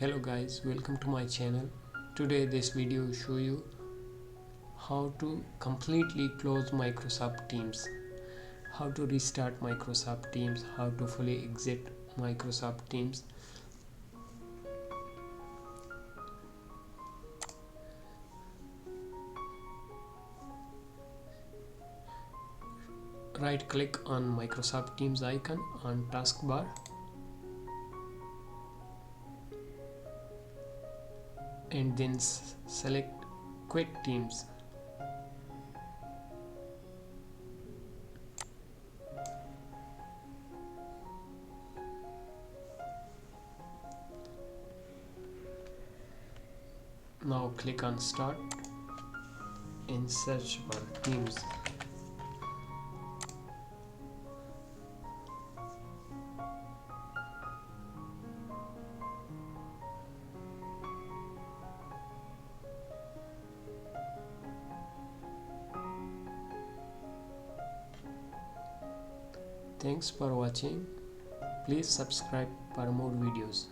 Hello guys, welcome to my channel. Today this video show you how to completely close Microsoft Teams, how to restart Microsoft Teams, how to fully exit Microsoft Teams. Right click on Microsoft Teams icon on taskbar and then select Quit Teams. Now click on Start and search for Teams. Thanks for watching. Please subscribe for more videos.